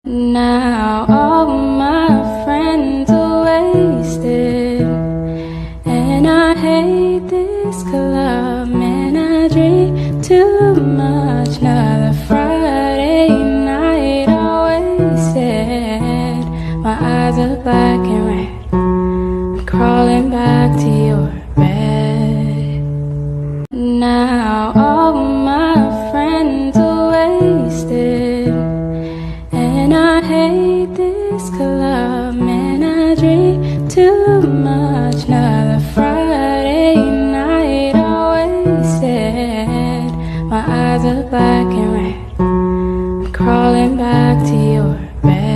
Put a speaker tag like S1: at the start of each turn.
S1: Now all my friends are wasted, and I hate this club, man, I drink too much. Another Friday night all wasted. My eyes are black and red, I'm crawling back to your bed. Now all my friends are wasted, and I hate this club, man, I drink too much. Another Friday night all wasted. My eyes are black and red, I'm crawling back to your bed.